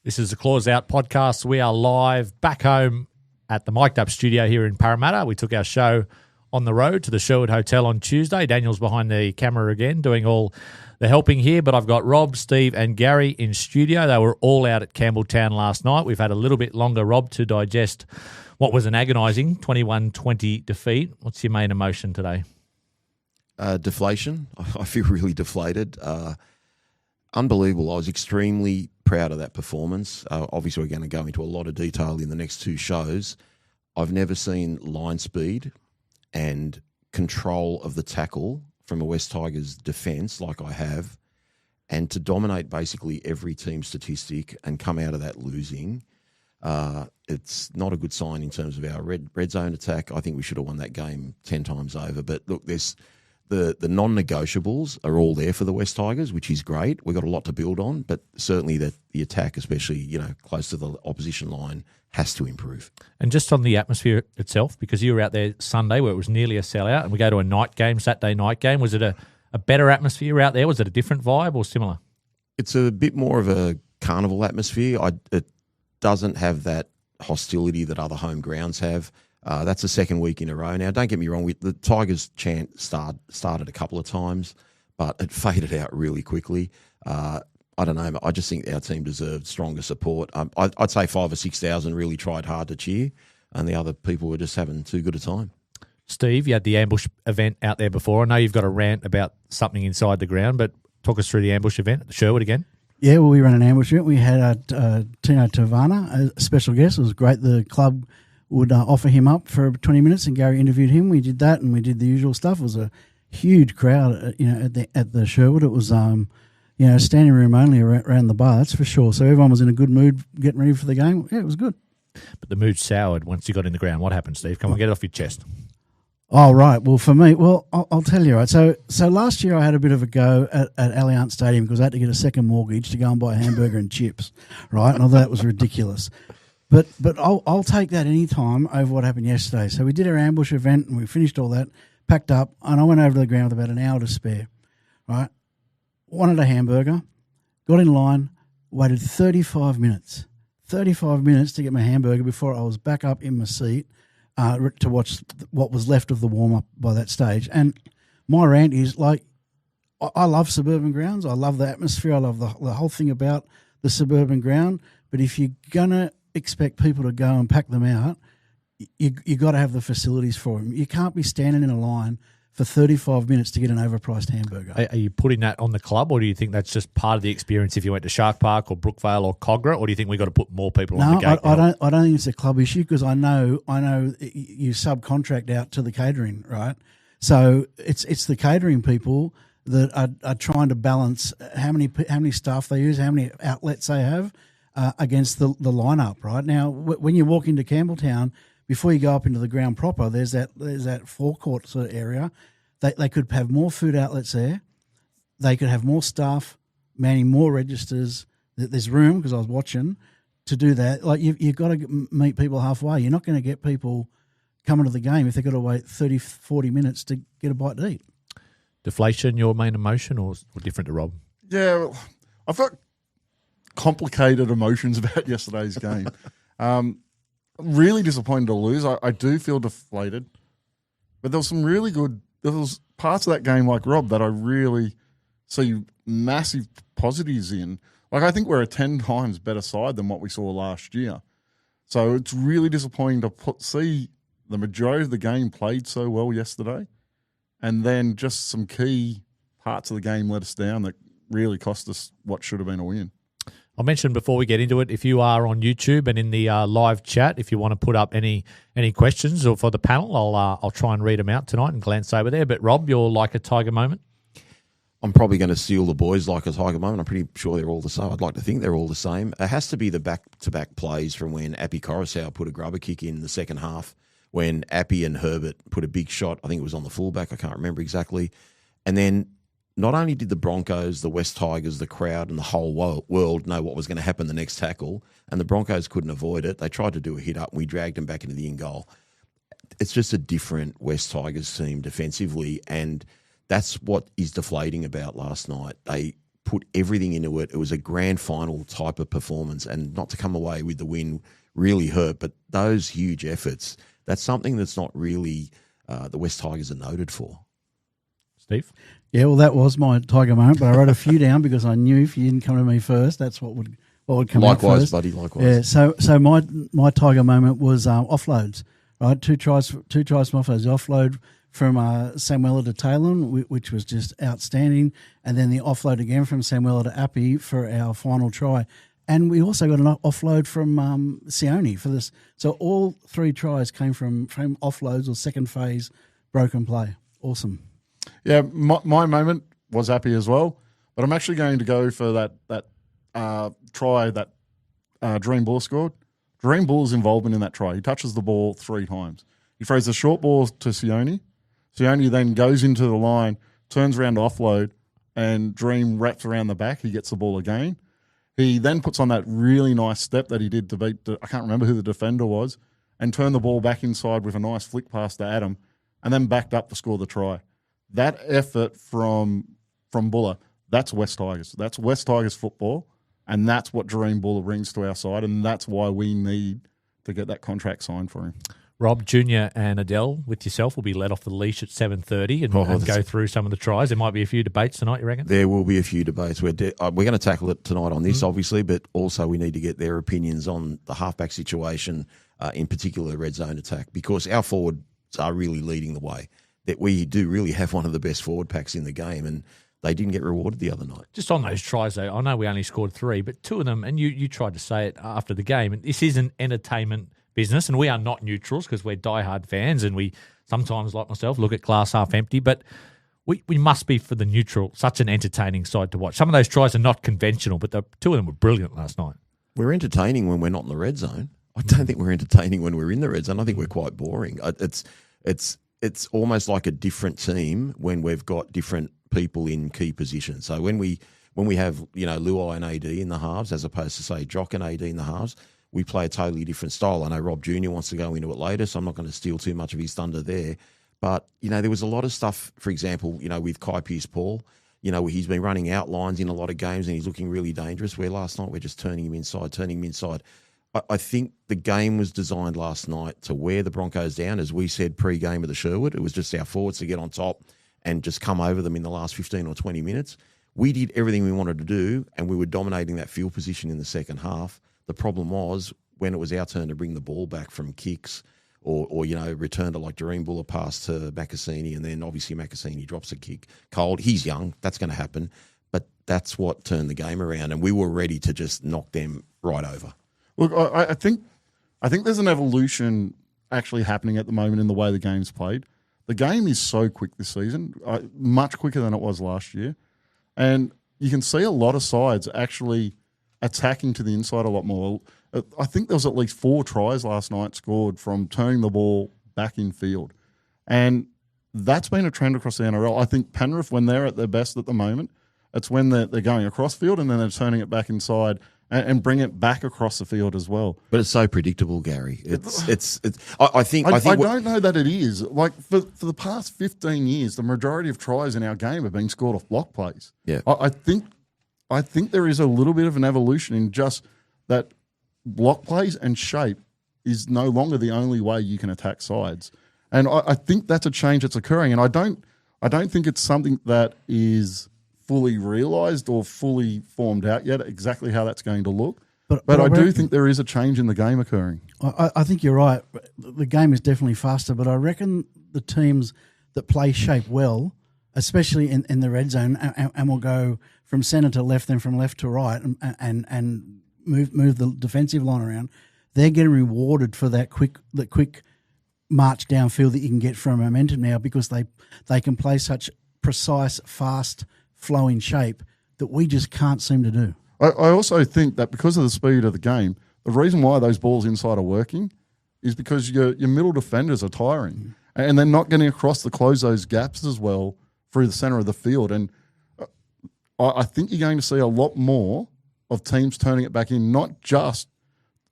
This is the Claws Out podcast. We are live back home at the Mic'd Up studio here in Parramatta. We took our show on the road to the Sherwood Hotel on Tuesday. Daniel's behind the camera again doing all the helping here, but I've got Rob, Steve and Gary in studio. They were all out at Campbelltown last night. We've had a little bit longer, Rob, to digest what was an agonising 21-20 defeat. What's your main emotion today? Deflation. I feel really deflated. Unbelievable. I was extremely proud of that performance. Obviously, we're going to go into a lot of detail in the next two shows. I've never seen line speed and control of the tackle from a West Tigers defence like I have, and to dominate basically every team statistic and come out of that losing. It's not a good sign in terms of our red zone attack. I think we should have won that game 10 times over. But look, there's the non-negotiables are all there for the West Tigers, which is great. We've got a lot to build on, but certainly the attack, especially close to the opposition line, has to improve. And just on the atmosphere itself, because you were out there Sunday where it was nearly a sellout, and we go to a night game, Saturday night game. Was it a better atmosphere out there? Was it a different vibe or similar? It's a bit more of a carnival atmosphere. It doesn't have that hostility that other home grounds have. That's the second week in a row. Now, don't get me wrong, the Tigers chant started a couple of times, but it faded out really quickly. I don't know. I just think our team deserved stronger support. I'd say 5,000 or 6,000 really tried hard to cheer, and the other people were just having too good a time. Steve, you had the ambush event out there before. I know you've got a rant about something inside the ground, but talk us through the ambush event at the Sherwood again. Yeah, well, we ran an ambush event. We had Tino Tavana, a special guest. It was great. The club would offer him up for 20 minutes, and Gary interviewed him. We did that, and we did the usual stuff. It was a huge crowd, at the Sherwood. It was, standing room only around the bar, that's for sure. So everyone was in a good mood getting ready for the game. Yeah, it was good. But the mood soured once you got in the ground. What happened, Steve? Come on, get it off your chest. Oh, right. Well, for me, I'll tell you, right. So last year I had a bit of a go at Allianz Stadium because I had to get a second mortgage to go and buy a hamburger and chips, right? And although that was ridiculous. But I'll take that any time over what happened yesterday. So we did our ambush event and we finished all that, packed up, and I went over to the ground with about an hour to spare, right? Wanted a hamburger, got in line, waited 35 minutes to get my hamburger before I was back up in my seat to watch what was left of the warm-up by that stage. And my rant is, I love suburban grounds. I love the atmosphere. I love the whole thing about the suburban ground. But if you're going to expect people to go and pack them out, you got to have the facilities for them. You can't be standing in a line for 35 minutes to get an overpriced hamburger. Are you putting that on the club, or do you think that's just part of the experience if you went to Shark Park or Brookvale or Cogra, or do you think we've got to put more people on the gate? I don't think it's a club issue because I know you subcontract out to the catering, right? So it's the catering people that are trying to balance how many staff they use, how many outlets they have against the lineup, right? Now, when you walk into Campbelltown, before you go up into the ground proper, there's that forecourt sort of area. They could have more food outlets there. They could have more staff manning more registers. There's room, because I was watching, to do that. Like you've got to meet people halfway. You're not going to get people coming to the game if they've got to wait 30, 40 minutes to get a bite to eat. Deflation, your main emotion, or different to Rob? Yeah, well, I've got complicated emotions about yesterday's game. Really disappointed to lose. I do feel deflated. But there was parts of that game, like Rob, that I really see massive positives in. Like, I think we're a 10 times better side than what we saw last year. So it's really disappointing to see the majority of the game played so well yesterday, and then just some key parts of the game let us down that really cost us what should have been a win. I mentioned before we get into it, if you are on YouTube and in the live chat, if you want to put up any questions or for the panel, I'll try and read them out tonight and glance over there. But Rob, your like a Tiger moment? I'm probably going to steal the boys like a Tiger moment. I'm pretty sure they're all the same. I'd like to think they're all the same. It has to be the back-to-back plays from when Appy Coruscant put a grubber kick in the second half, when Appy and Herbert put a big shot. I think it was on the fullback. I can't remember exactly. And then not only did the Broncos, the West Tigers, the crowd, and the whole world know what was going to happen the next tackle, and the Broncos couldn't avoid it. They tried to do a hit-up, and we dragged them back into the in-goal. It's just a different West Tigers team defensively, and that's what is deflating about last night. They put everything into it. It was a grand final type of performance, and not to come away with the win really hurt. But those huge efforts, that's something that's not really the West Tigers are noted for. Steve? Yeah, well, that was my Tiger moment, but I wrote a few down because I knew if you didn't come to me first, that's what would come out first. Likewise, buddy, likewise. Yeah, so my Tiger moment was offloads, right? Two tries from offloads. The offload from Samuela to Taylor, which was just outstanding, and then the offload again from Samuela to Appy for our final try. And we also got an offload from Sione for this. So all 3 tries came from offloads or second phase broken play. Awesome. Yeah, my moment was Appy as well, but I'm actually going to go for that try that Dream Buller scored. Dream Buller's involvement in that try. He touches the ball 3 times. He throws a short ball to Sione. Sione then goes into the line, turns around to offload, and Dream wraps around the back. He gets the ball again. He then puts on that really nice step that he did to beat, I can't remember who the defender was, and turned the ball back inside with a nice flick pass to Adam, and then backed up to score the try. That effort from Buller, that's West Tigers. That's West Tigers football, and that's what Dream Buller brings to our side, and that's why we need to get that contract signed for him. Rob, Junior and Adel, with yourself, will be let off the leash at 7:30 and go through some of the tries. There might be a few debates tonight, you reckon? There will be a few debates. We're going to tackle it tonight on this, obviously, but also we need to get their opinions on the halfback situation, in particular the red zone attack, because our forwards are really leading the way. That we do really have one of the best forward packs in the game, and they didn't get rewarded the other night. Just on those tries, though, I know we only scored 3, but 2 of them, and you tried to say it after the game, and this is an entertainment business, and we are not neutrals because we're diehard fans, and we sometimes, like myself, look at glass half empty, but we must be for the neutral, such an entertaining side to watch. Some of those tries are not conventional, but the 2 of them were brilliant last night. We're entertaining when we're not in the red zone. I don't think we're entertaining when we're in the red zone. I think we're quite boring. It's almost like a different team when we've got different people in key positions. So when we have, Luai and AD in the halves, as opposed to, say, Jock and AD in the halves, we play a totally different style. I know Rob Jr. wants to go into it later, so I'm not going to steal too much of his thunder there. But, there was a lot of stuff, for example, with Kai Pearce-Paul, where he's been running outlines in a lot of games and he's looking really dangerous, where last night we're just turning him inside. I think the game was designed last night to wear the Broncos down, as we said pre-game of the Sherwood. It was just our forwards to get on top and just come over them in the last 15 or 20 minutes. We did everything we wanted to do, and we were dominating that field position in the second half. The problem was when it was our turn to bring the ball back from kicks or return to like Dream Buller pass to Macassini, and then obviously Macassini drops a kick cold. He's young. That's going to happen. But that's what turned the game around, and we were ready to just knock them right over. Look, I think there's an evolution actually happening at the moment in the way the game's played. The game is so quick this season, much quicker than it was last year. And you can see a lot of sides actually attacking to the inside a lot more. I think there was at least 4 tries last night scored from turning the ball back in field. And that's been a trend across the NRL. I think Penrith, when they're at their best at the moment, it's when they're going across field and then they're turning it back inside and bring it back across the field as well. But it's so predictable, Gary. I don't know that it is. Like for the past 15 years, the majority of tries in our game have been scored off block plays. Yeah. I think there is a little bit of an evolution in just that block plays and shape is no longer the only way you can attack sides. And I think that's a change that's occurring. And I don't think it's something that is fully realised or fully formed out yet exactly how that's going to look. But I do think there is a change in the game occurring. I think you're right. The game is definitely faster, but I reckon the teams that play shape well, especially in the red zone, and will go from centre to left, then from left to right, and move the defensive line around, they're getting rewarded for that quick march downfield that you can get from momentum now, because they can play such precise, fast, flowing shape that we just can't seem to do. I also think that because of the speed of the game, the reason why those balls inside are working is because your middle defenders are tiring and they're not getting across to close those gaps as well through the centre of the field. And I think you're going to see a lot more of teams turning it back in, not just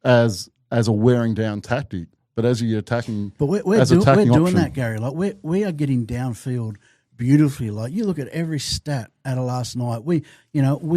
as a wearing down tactic, but as you're attacking. But we're doing option. that, Gary. Like we are getting downfield beautifully. Like you look at every stat out of last night. We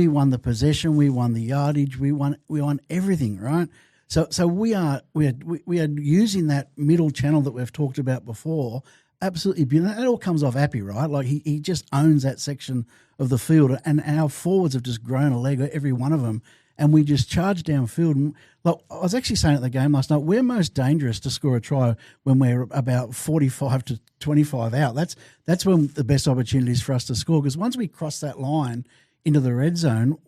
won the possession, we won the yardage, we won everything, right? So we are using that middle channel that we've talked about before. Absolutely beautiful. It all comes off Appy, right? Like he just owns that section of the field, and our forwards have just grown a leg, every one of them, and we just charge downfield. And like I was actually saying at the game last night, we're most dangerous to score a try when we're about 45 to 25 out. That's when the best opportunity is for us to score, because once we cross that line into the red zone,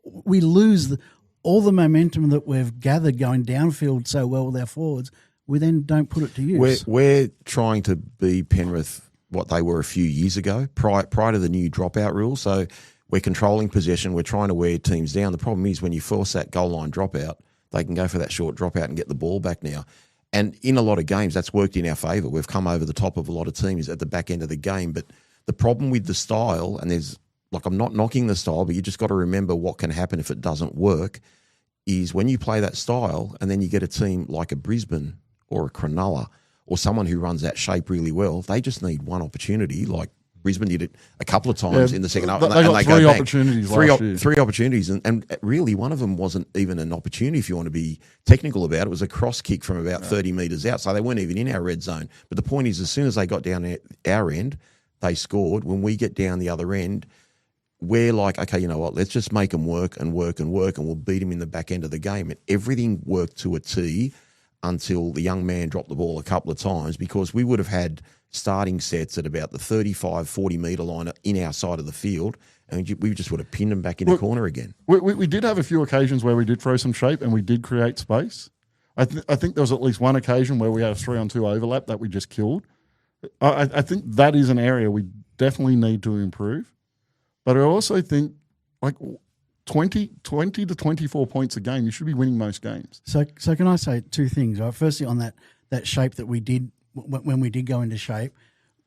we lose all the momentum that we've gathered going downfield so well with our forwards. We then don't put it to use. We're trying to be Penrith what they were a few years ago, prior to the new dropout rule. So we're controlling possession. We're trying to wear teams down. The problem is when you force that goal line dropout, they can go for that short dropout and get the ball back now. And in a lot of games, that's worked in our favour. We've come over the top of a lot of teams at the back end of the game. But the problem with the style, and I'm not knocking the style, but you just got to remember what can happen if it doesn't work, is when you play that style and then you get a team like a Brisbane or a Cronulla or someone who runs that shape really well, they just need one opportunity. Like Brisbane did it a couple of times in the second half. They got three opportunities last year. Three opportunities, and really one of them wasn't even an opportunity if you want to be technical about it. It was a cross kick from about 30 metres out, so they weren't even in our red zone. But the point is, as soon as they got down at our end, they scored. When we get down the other end, we're like, okay, you know what, let's just make them work and work and work, and we'll beat them in the back end of the game. And everything worked to a T until the young man dropped the ball a couple of times, because we would have had starting sets at about the 35, 40-metre line in our side of the field, and we just would have pinned them back in the corner again. We did have a few occasions where we did throw some shape and we did create space. I think there was at least one occasion where we had a 3-on-2 overlap that we just killed. I think that is an area we definitely need to improve. But I also think, like, 20 to 24 points a game, you should be winning most games. So can I say two things? Right? Firstly, on that shape that we did, when we did go into shape,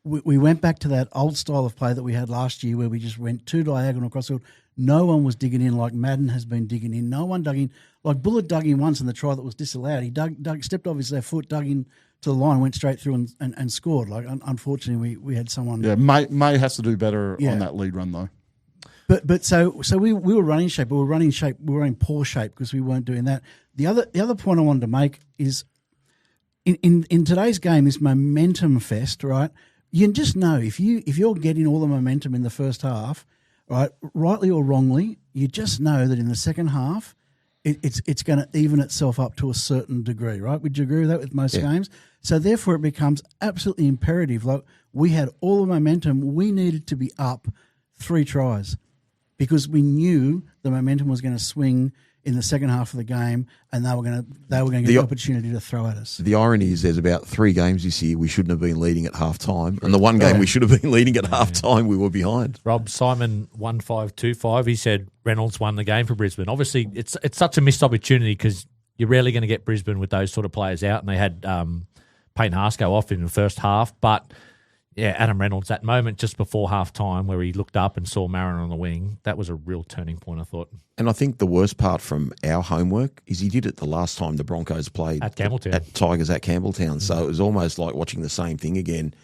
we went back to that old style of play that we had last year where we just went too diagonal across the field. No one was digging in like Madden has been digging in. No one dug in. Like Bullitt dug in once in the try that was disallowed. He stepped off his left foot, dug in to the line, went straight through and scored. Like, unfortunately, we had someone... Yeah, May has to do better on that lead run, though. But so we were running shape, but we were running poor shape because we weren't doing that. The other point I wanted to make is in today's game, this momentum fest, right? You can just know if you're getting all the momentum in the first half, right, rightly or wrongly, you just know that in the second half, it's going to even itself up to a certain degree, right? Would you agree with that with most games? So therefore, it becomes absolutely imperative. Like, we had all the momentum, we needed to be up 3 tries, because we knew the momentum was going to swing in the second half of the game, and they were going to get the opportunity to throw at us. The irony is, there's about 3 games this year we shouldn't have been leading at half time, and the one game we should have been leading at half time, we were behind. Rob Simon 1525. He said Reynolds won the game for Brisbane. Obviously, it's such a missed opportunity because you're rarely going to get Brisbane with those sort of players out, and they had Payne Haas go off in the first half, but. Yeah, Adam Reynolds, that moment just before half-time where he looked up and saw Marin on the wing, that was a real turning point, I thought. And I think the worst part from our homework is he did it the last time the Broncos played at Campbelltown. At Tigers at Campbelltown. Mm-hmm. So it was almost like watching the same thing again.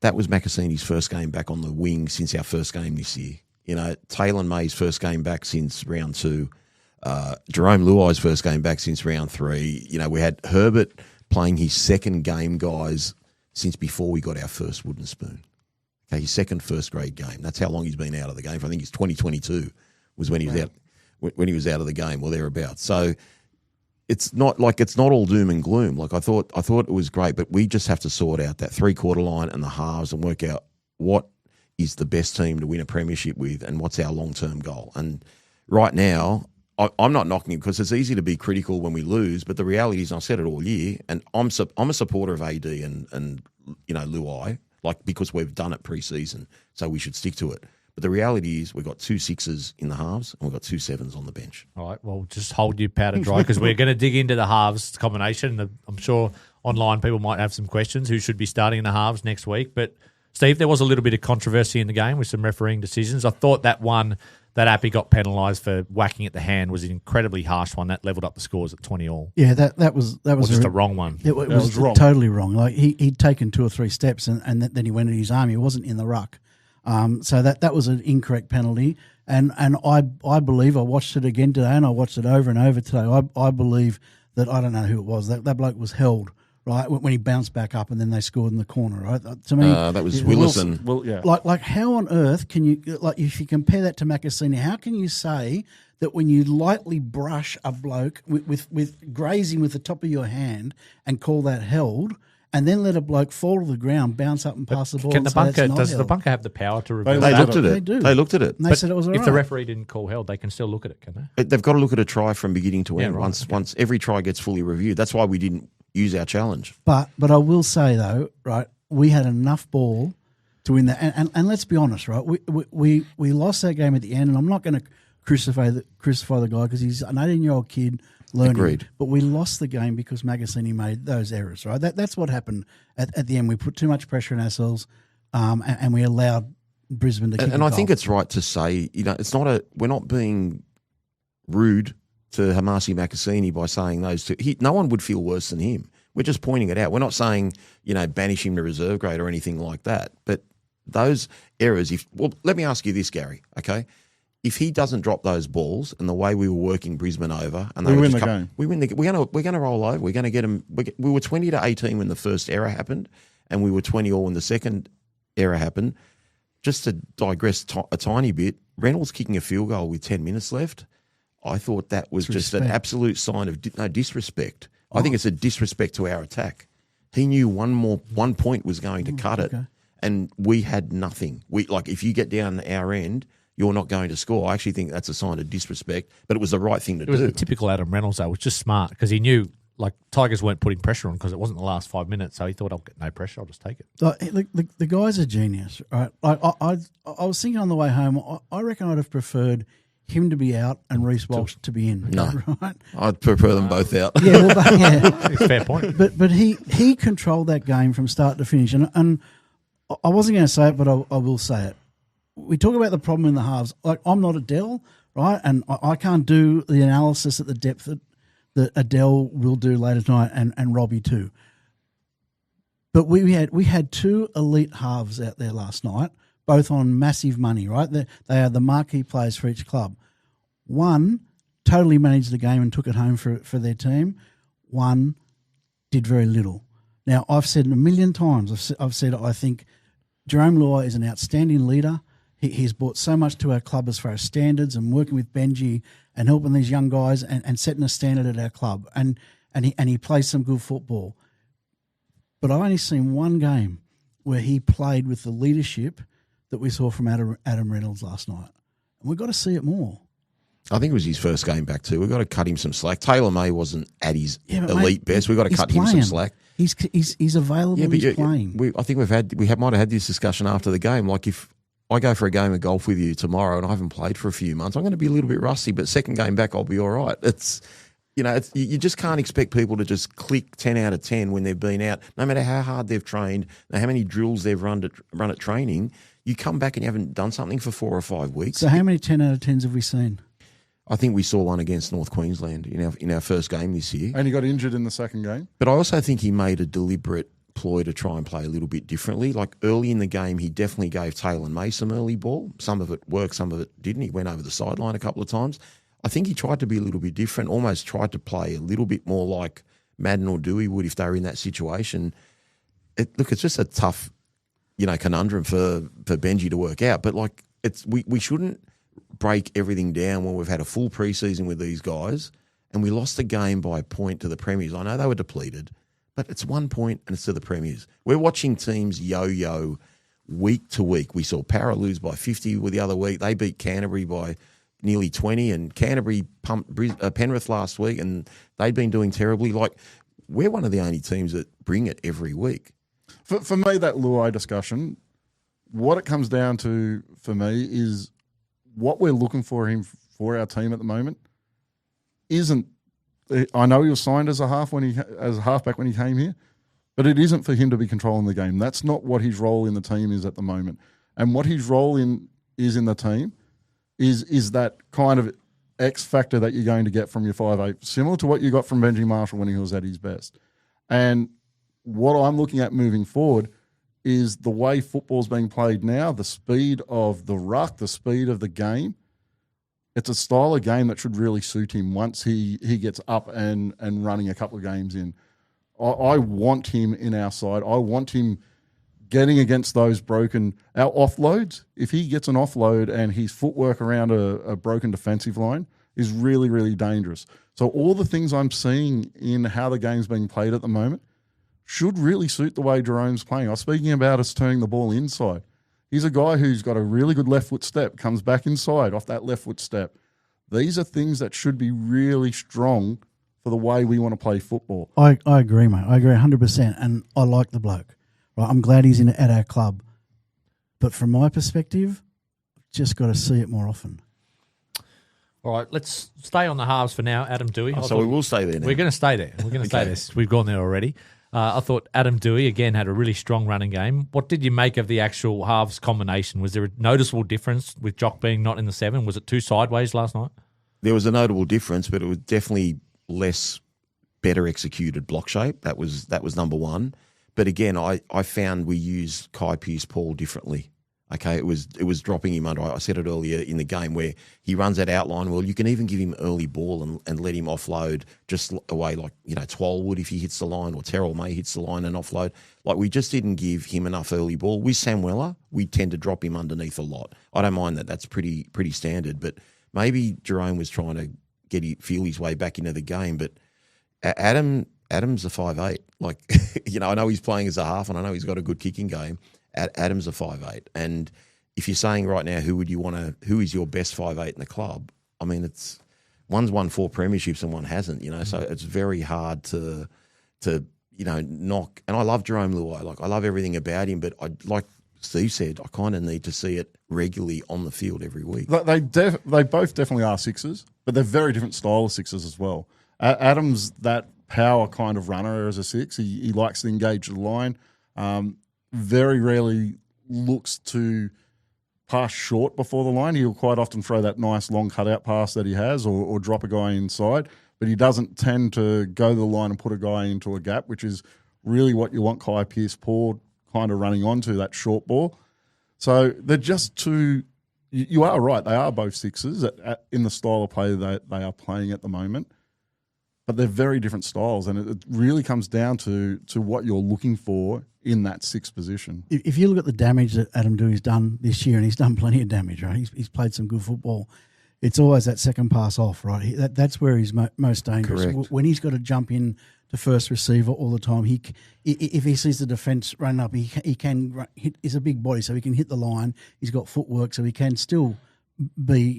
That was Macassini's first game back on the wing since our first game this year. You know, Taylor May's first game back since round 2. Jerome Luai's first game back since round 3. You know, we had Herbert playing his second game, guys, since before we got our first wooden spoon. Okay, his second first-grade game. That's how long he's been out of the game. I think it's 2022 was when he was out. When he was out of the game or thereabouts. So it's not all doom and gloom. Like I thought it was great, but we just have to sort out that 3-quarter line and the halves and work out what is the best team to win a premiership with and what's our long-term goal. And right now, I'm not knocking it because it's easy to be critical when we lose, but the reality is, and I've said it all year, and I'm a supporter of AD and you know, Luai, like, because we've done it pre-season, so we should stick to it. But the reality is we've got 2 6s in the halves and we've got 2 7s on the bench. All right, well, just hold your powder dry because we're going to dig into the halves combination. I'm sure online people might have some questions who should be starting in the halves next week. But, Steve, there was a little bit of controversy in the game with some refereeing decisions. I thought that one that Appy got penalised for whacking at the hand was an incredibly harsh one. That levelled up the scores at 20-all. Yeah, that was just a wrong one. It was wrong. Totally wrong. Like he'd taken 2 or 3 steps and then he went at his arm. He wasn't in the ruck. So that was an incorrect penalty. And I believe, I watched it again today and I watched it over and over today, I believe that, I don't know who it was, that bloke was held, right, when he bounced back up and then they scored in the corner, right? To me, that was Willison. Yeah. Like how on earth can you, like if you compare that to Macassini, how can you say that when you lightly brush a bloke with grazing with the top of your hand and call that held, and then let a bloke fall to the ground, bounce up and pass the ball? Can the and say that's bunker, not does held? the bunker have the power to reverse They that? looked at it. They do. They looked at it. And they said it was all If right. the referee didn't call held, they can still look at it, can they? They've got to look at a try from beginning to end. right, Once every try gets fully reviewed. That's why we didn't use our challenge. But I will say though, right, we had enough ball to win that, and let's be honest, right, we lost that game at the end, and I'm not going to crucify the guy because he's an 18-year-old kid learning. Agreed. But we lost the game because Magazzini made those errors, right? That's what happened at the end. We put too much pressure on ourselves, and we allowed Brisbane to kick And a I goal. think it's right to say, we're not being rude to Hamasi Makassini by saying those two. No one would feel worse than him. We're just pointing it out. We're not saying, banish him to reserve grade or anything like that. But those errors, let me ask you this, Gary, okay? If he doesn't drop those balls and the way we were working Brisbane over, and We win the game. we win the. We're gonna roll over. We're gonna get them. We were 20-18 when the first error happened, and we were 20-all when the second error happened. Just to digress a tiny bit, Reynolds kicking a field goal with 10 minutes left. I thought that was just an absolute sign of disrespect. I think it's a disrespect to our attack. He knew one point was going to cut it, and we had nothing. If you get down our end, you're not going to score. I actually think that's a sign of disrespect, but it was the right thing to do. It was typical Adam Reynolds, though. It was just smart because he knew, Tigers weren't putting pressure on because it wasn't the last 5 minutes, so he thought, I'll get no pressure, I'll just take it. The guy's a genius, right? I was thinking on the way home, I reckon I'd have preferred him to be out and Reece Walsh to be in. No. Right? I'd prefer them both out. Yeah, yeah. It's a fair point. But he controlled that game from start to finish, and I wasn't going to say it, but I will say it. We talk about the problem in the halves. I'm not Adel, right? And I can't do the analysis at the depth that Adel will do later tonight, and Robbie too. But we had two elite halves out there last night, both on massive money, right? They are the marquee players for each club. One totally managed the game and took it home for their team. One did very little. Now, I've said a million times, I've said I think Jerome Luai is an outstanding leader. He's brought so much to our club as far as standards and working with Benji and helping these young guys and setting a standard at our club. And he plays some good football. But I only seen one game where he played with the leadership that we saw from Adam Reynolds last night. And we've got to see it more. I think it was his first game back too. We've got to cut him some slack. Taylor May wasn't at his but elite mate, best. We've got to cut him some slack. He's available. He's playing. I think we might have had this discussion after the game. Like if I go for a game of golf with you tomorrow and I haven't played for a few months, I'm going to be a little bit rusty. But second game back, I'll be all right. You just can't expect people to just click 10 out of 10 when they've been out, no matter how hard they've trained, how many drills they've run at training. You come back and you haven't done something for 4 or 5 weeks. So how many 10 out of 10s have we seen? I think we saw one against North Queensland in our first game this year. And he got injured in the second game. But I also think he made a deliberate ploy to try and play a little bit differently. Like early in the game, he definitely gave Taylor May some early ball. Some of it worked, some of it didn't. He went over the sideline a couple of times. I think he tried to be a little bit different, almost tried to play a little bit more like Madden or Dewey would if they were in that situation. It's just a tough, conundrum for Benji to work out. But we shouldn't break everything down when we've had a full preseason with these guys and we lost the game by a point to the Premiers. I know they were depleted, but it's 1 point and it's to the Premiers. We're watching teams yo-yo week to week. We saw Para lose by 50 the other week. They beat Canterbury by nearly 20 and Canterbury pumped Penrith last week and they'd been doing terribly. We're one of the only teams that bring it every week. For me, that Luai discussion, what it comes down to for me is what we're looking for him for our team at the moment isn't. I know he was signed as a halfback when he came here, but it isn't for him to be controlling the game. That's not what his role in the team is at the moment. And what his role is in the team is that kind of X factor that you're going to get from your 5'8", similar to what you got from Benji Marshall when he was at his best. And what I'm looking at moving forward is the way football's being played now, the speed of the ruck, the speed of the game. It's a style of game that should really suit him once he gets up and running a couple of games in. I want him in our side. I want him getting against those our offloads. If he gets an offload and his footwork around a broken defensive line is really, really dangerous. So all the things I'm seeing in how the game's being played at the moment should really suit the way Jerome's playing. I was speaking about us turning the ball inside. He's a guy who's got a really good left foot step, comes back inside off that left foot step. These are things that should be really strong for the way we want to play football. I agree, mate. I agree 100%, and I like the bloke. Right, I'm glad he's at our club. But from my perspective, just got to see it more often. All right, let's stay on the halves for now. Adam Dewey. So we will stay there now. We're going to stay there. We're going to stay there. We've gone there already. I thought Adam Dewey, again, had a really strong running game. What did you make of the actual halves combination? Was there a noticeable difference with Jock being not in the 7? Was it too sideways last night? There was a notable difference, but it was definitely less better executed block shape. That was number one. But again, I found we used Kai Pearce-Paul differently. Okay, it was dropping him under. I said it earlier in the game where he runs that outline. Well, you can even give him early ball and let him offload just away like, Twal would if he hits the line, or Terrell May hits the line and offload. Like, we just didn't give him enough early ball. With Sam Weller, we tend to drop him underneath a lot. I don't mind that. That's pretty standard. But maybe Jerome was trying to feel his way back into the game. But Adam's a 5'8". Like, I know he's playing as a half, and I know he's got a good kicking game. Adam's a 5'8", and if you're saying right now who is your best 5'8" in the club, I mean, one's won 4 premierships and one hasn't, so it's very hard to knock. And I love Jerome Luai, like, I love everything about him, but like Steve said, I kind of need to see it regularly on the field every week. They both definitely are sixes, but they're very different style of sixes as well. Adam's that power kind of runner as a 6. He likes to engage the line. Very rarely looks to pass short before the line. He'll quite often throw that nice long cutout pass that he has, or drop a guy inside, but he doesn't tend to go to the line and put a guy into a gap, which is really what you want Kai Pearce-Paul kind of running onto, that short ball. So they're just two. You are right. They are both 6s in the style of play that they are playing at the moment. But they're very different styles, and it really comes down to what you're looking for in that 6th position. If you look at the damage that Adam Dewey's done this year, and he's done plenty of damage, right? He's played some good football. It's always that second pass off, right? That's where he's most dangerous. Correct. When he's got to jump in to first receiver all the time, if he sees the defence running up, he can hit. He's a big body, so he can hit the line. He's got footwork, so he can still be,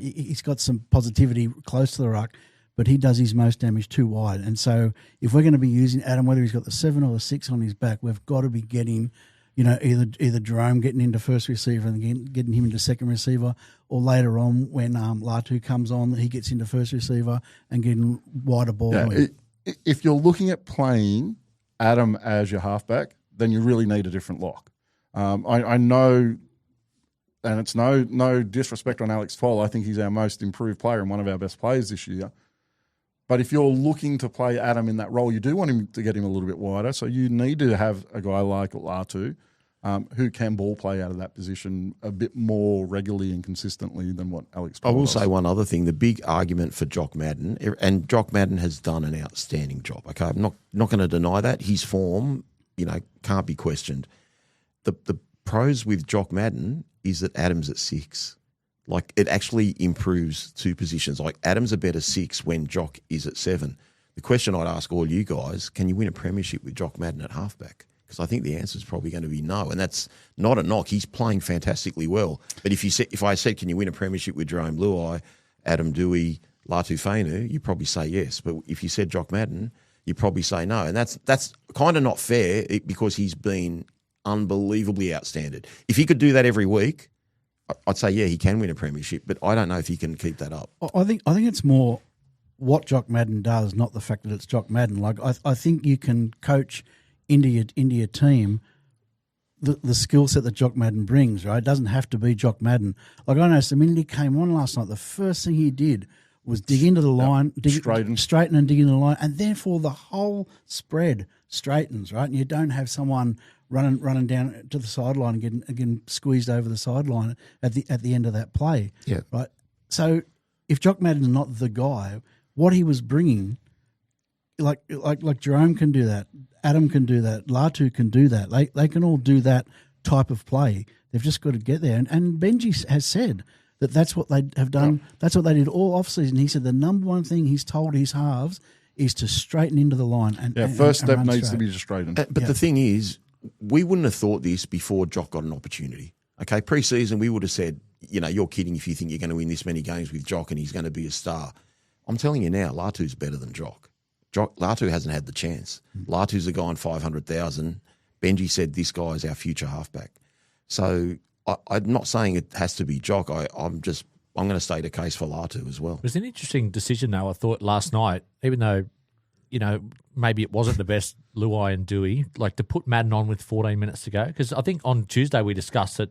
he's got some positivity close to the ruck. But he does his most damage too wide. And so if we're going to be using Adam, whether he's got the 7 or the 6 on his back, we've got to be getting, either Jerome getting into first receiver and getting him into second receiver, or later on when Latu comes on, he gets into first receiver and getting wider ball. Yeah, if you're looking at playing Adam as your halfback, then you really need a different lock. I know, and it's no disrespect on Alex Twal, I think he's our most improved player and one of our best players this year. But if you're looking to play Adam in that role, you do want him to get him a little bit wider. So you need to have a guy like Latu who can ball play out of that position a bit more regularly and consistently than what Alex Twal I will does. say one other thing. The big argument for Jock Madden, and Jock Madden has done an outstanding job. Okay, I'm not going to deny that. His form, can't be questioned. The pros with Jock Madden is that Adam's at 6. Like, it actually improves 2 positions. Like, Adam's a better 6 when Jock is at 7. The question I'd ask all you guys, can you win a premiership with Jock Madden at halfback? Because I think the answer is probably going to be no, and that's not a knock. He's playing fantastically well. But if I said, can you win a premiership with Jerome Luai, Adam Dewey, Latu Fainu, you'd probably say yes. But if you said Jock Madden, you'd probably say no. And that's kind of not fair, because he's been unbelievably outstanding. If he could do that every week, I'd say, yeah, he can win a premiership, but I don't know if he can keep that up. I think it's more what Jock Madden does, not the fact that it's Jock Madden. Like, I think you can coach into your team the skill set that Jock Madden brings, right? It doesn't have to be Jock Madden. Like, I noticed the minute he came on last night, the first thing he did was dig into the line, straighten and dig into the line, and therefore the whole spread straightens, right? And you don't have someone running down to the sideline and getting squeezed over the sideline at the end of that play. Yeah. Right. So if Jock Madden's not the guy, what he was bringing, like Jerome can do that, Adam can do that, Latu can do that. They can all do that type of play. They've just got to get there. And Benji has said that that's what they have done. Yeah. That's what they did all off-season. He said the number one thing he's told his halves is to straighten into the line. First step needs to be to straighten. But the thing is, we wouldn't have thought this before Jock got an opportunity. Okay, pre-season we would have said, you're kidding if you think you're going to win this many games with Jock and he's going to be a star. I'm telling you now, Latu's better than Jock. Latu hasn't had the chance. Latu's a guy on 500,000. Benji said this guy is our future halfback. So I'm not saying it has to be Jock. I'm going to state a case for Latu as well. It was an interesting decision, though, I thought, last night, even though, maybe it wasn't the best Luai and Dewey, like to put Madden on with 14 minutes to go. Because I think on Tuesday we discussed that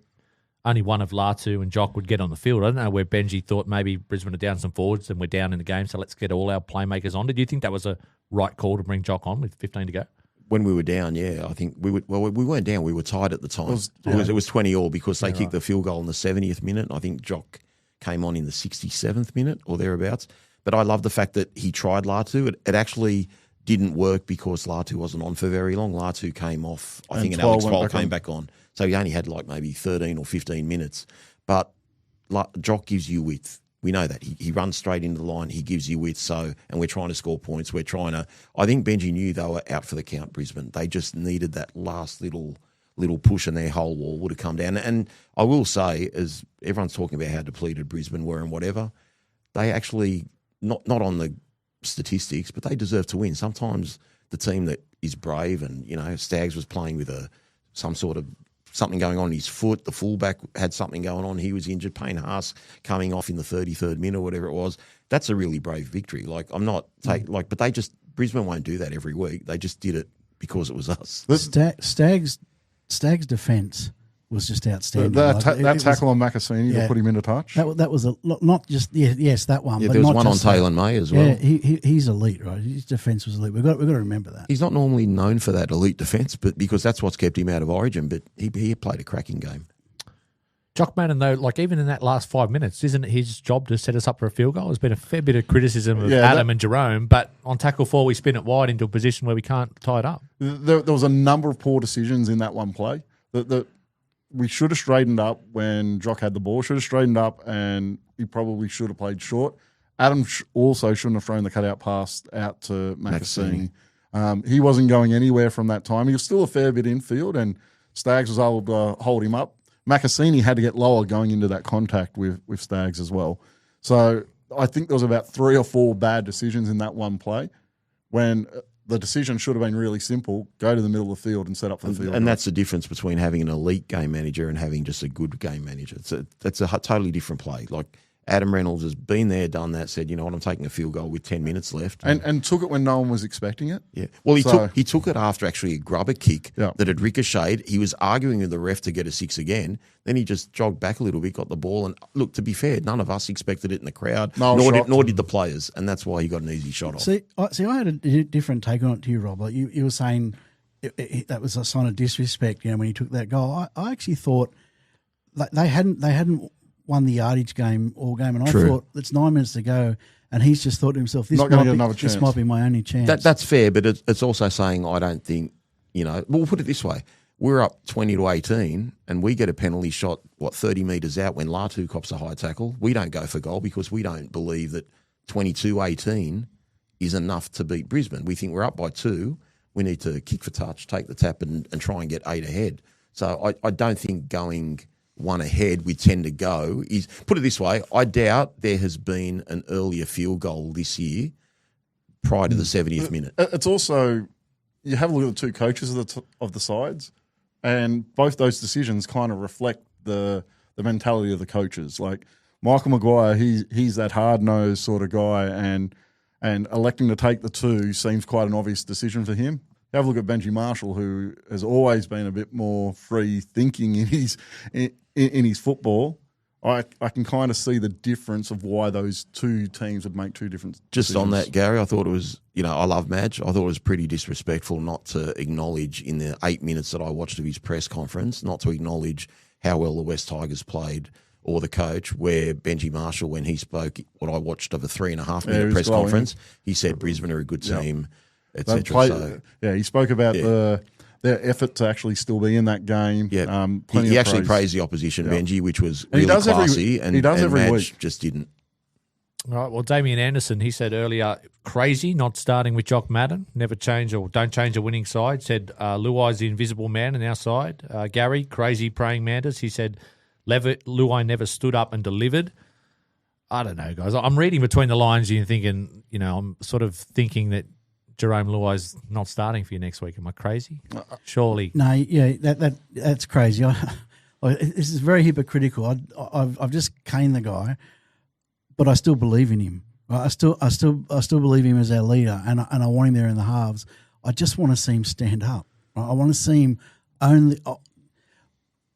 only one of Latu and Jock would get on the field. I don't know where Benji thought maybe Brisbane are down some forwards and we're down in the game, so let's get all our playmakers on. Did you think that was a right call to bring Jock on with 15 to go? When we were down, I think we weren't down. We were tied at the time. It was 20-all because they kicked the field goal in the 70th minute. I think Jock came on in the 67th minute or thereabouts. But I love the fact that he tried Latu. It actually didn't work because Latu wasn't on for very long. Latu came off, I think, and Alex Fowl came back on. So he only had like maybe 13 or 15 minutes. But Jock gives you width. We know that. He runs straight into the line. He gives you width. And we're trying to score points. I think Benji knew they were out for the count, Brisbane. They just needed that last little push and their whole wall would have come down. And I will say, as everyone's talking about how depleted Brisbane were and whatever, they actually, not on the statistics, but they deserve to win. Sometimes the team that is brave and, Stags was playing with something going on in his foot. The fullback had something going on. He was injured. Payne Haas coming off in the 33rd minute or whatever it was. That's a really brave victory. Like, I'm not but Brisbane won't do that every week. They just did it because it was us. Stag's defence was just outstanding. That tackle on Macassini to put him into touch. That was not just that one. Yeah, but there was not one on Taylor May as well. Yeah, he's elite, right? His defence was elite. We've got to remember that. He's not normally known for that elite defence, but because that's what's kept him out of Origin. But he played a cracking game. Jock Madden, though, like even in that last 5 minutes, isn't it his job to set us up for a field goal? There's been a fair bit of criticism of Adam and Jerome, but on tackle 4, we spin it wide into a position where we can't tie it up. There was a number of poor decisions in that one play. We should have straightened up when Jock had the ball, should have straightened up, and he probably should have played short. Adam also shouldn't have thrown the cutout pass out to Macassini. He wasn't going anywhere from that time. He was still a fair bit infield, and Staggs was able to hold him up. Macassini had to get lower going into that contact with Staggs as well. So I think there was about 3 or 4 bad decisions in that one play when the decision should have been really simple: go to the middle of the field and set up for the field. And that's the difference between having an elite game manager and having just a good game manager. That's a totally different play. Like Adam Reynolds has been there, done that, said, you know what, I'm taking a field goal with 10 minutes left. And took it when no one was expecting it. Yeah. Well, he took it after actually a grubber kick that had ricocheted. He was arguing with the ref to get a 6 again. Then he just jogged back a little bit, got the ball. And look, to be fair, none of us expected it in the crowd, nor did the players. And that's why he got an easy shot off. See, I had a different take on it to you, Rob. Like you were saying that was a sign of disrespect, when he took that goal. I actually thought they hadn't won the yardage game all game, and I thought it's 9 minutes to go, and he's just thought to himself, this might be my only chance. That's fair, but it's also saying I don't think, we'll put it this way. We're up 20-18 and we get a penalty shot, 30 metres out when Latu cops a high tackle. We don't go for goal because we don't believe that 22-18 is enough to beat Brisbane. We think we're up by 2. We need to kick for touch, take the tap and try and get 8 ahead. So I don't think going 1 ahead with 10 to go is, put it this way, I doubt there has been an earlier field goal this year prior to the 70th minute. It's also, you have a look at the 2 coaches of the sides, and both those decisions kind of reflect the mentality of the coaches. Like Michael Maguire, he's that hard-nosed sort of guy, and electing to take the 2 seems quite an obvious decision for him. Have a look at Benji Marshall, who has always been a bit more free thinking in his football. I can kind of see the difference of why those two teams would make two different Just decisions. on that, Gary, I thought it was, I love Madge. I thought it was pretty disrespectful not to acknowledge in the 8 minutes that I watched of his press conference, not to acknowledge how well the West Tigers played or the coach, where Benji Marshall, when he spoke, what I watched of a 3.5 minute press conference, he said Brisbane are a good team, etc. He spoke about their effort to actually still be in that game. Yeah, he actually praised the opposition, Benji, which was really classy, and Madge week. Just didn't. All right, well, Damien Anderson, he said earlier, crazy not starting with Jock Madden, never change or don't change a winning side. Said Luai's the invisible man on our side. Gary, crazy praying mantis. He said Luai never stood up and delivered. I don't know, guys. I'm reading between the lines and thinking, I'm sort of thinking that Jerome Luai's not starting for you next week. Am I crazy? Surely. No, yeah, that's crazy. This is very hypocritical. I've just caned the guy, but I still believe in him. I still believe him as our leader, and I want him there in the halves. I just want to see him stand up. I want to see him only.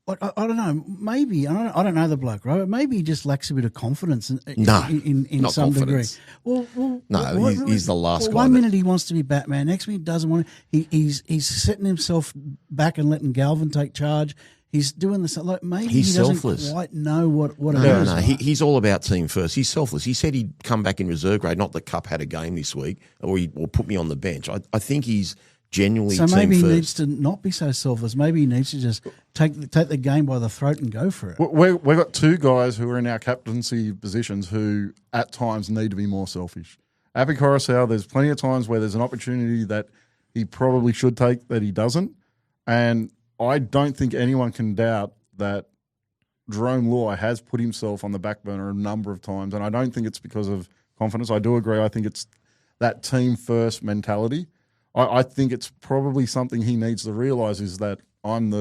I don't know. Maybe I don't know the bloke, right? Maybe he just lacks a bit of confidence in some confidence. degree. Well, he's the last guy. 1 minute he wants to be Batman, next minute he doesn't want to. He's setting himself back and letting Galvin take charge. He's doing this. Like maybe he's he doesn't selfless. quite know what it is. No. He's all about team first. He's selfless. He said he'd come back in reserve grade. Not that Cup had a game this week, or put me on the bench. I think he's genuinely so maybe team he first. needs to not be so selfless. Maybe he needs to just take the game by the throat and go for it. We've got two guys who are in our captaincy positions who at times need to be more selfish. Api Coruscant, there's plenty of times where there's an opportunity that he probably should take that he doesn't. And I don't think anyone can doubt that Jerome Luai has put himself on the back burner a number of times. And I don't think it's because of confidence. I do agree. I think it's that team first mentality. I think it's probably something he needs to realise is that I'm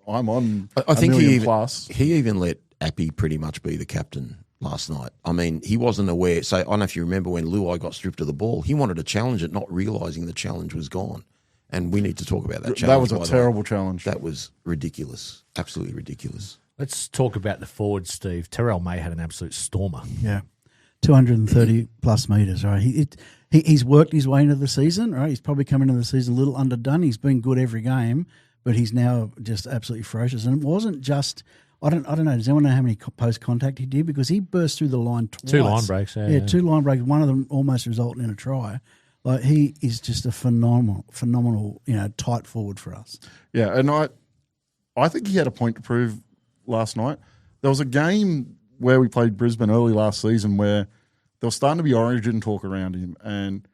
on. I think he even let Appy pretty much be the captain last night. I mean, he wasn't aware. So I don't know if you remember when Luai got stripped of the ball. He wanted to challenge it, not realising the challenge was gone. And we need to talk about that challenge. That was a terrible challenge. That was ridiculous. Absolutely ridiculous. Let's talk about the forwards, Steve. Terrell May had an absolute stormer. Yeah. 230 plus metres, right? He's worked his way into the season, right? He's probably come into the season a little underdone. He's been good every game, but he's now just absolutely ferocious. And it wasn't just, I don't know, does anyone know how many post contact he did? Because he burst through the line twice. 2 line breaks, yeah. 2 line breaks, one of them almost resulting in a try. Like he is just a phenomenal, tight forward for us. Yeah, and I think he had a point to prove last night. There was a game where we played Brisbane early last season where there was starting to be origin talk around him, and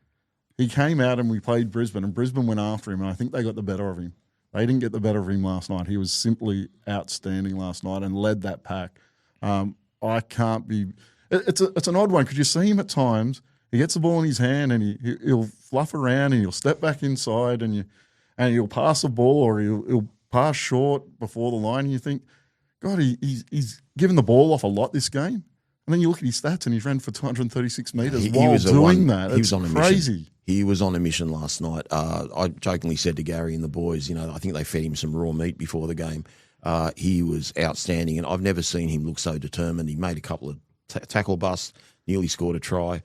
he came out and we played Brisbane, and Brisbane went after him, and I think they got the better of him. They didn't get the better of him last night. He was simply outstanding last night and led that pack. I can't be. It's an odd one because you see him at times. He gets the ball in his hand and he'll fluff around and he'll step back inside and he'll pass the ball or he'll pass short before the line, and you think, God, he's given the ball off a lot this game. And then you look at his stats and he's ran for 236 metres while doing that. It's crazy. Mission. He was on a mission last night. I jokingly said to Gary and the boys, I think they fed him some raw meat before the game. He was outstanding, and I've never seen him look so determined. He made a couple of tackle busts, nearly scored a try.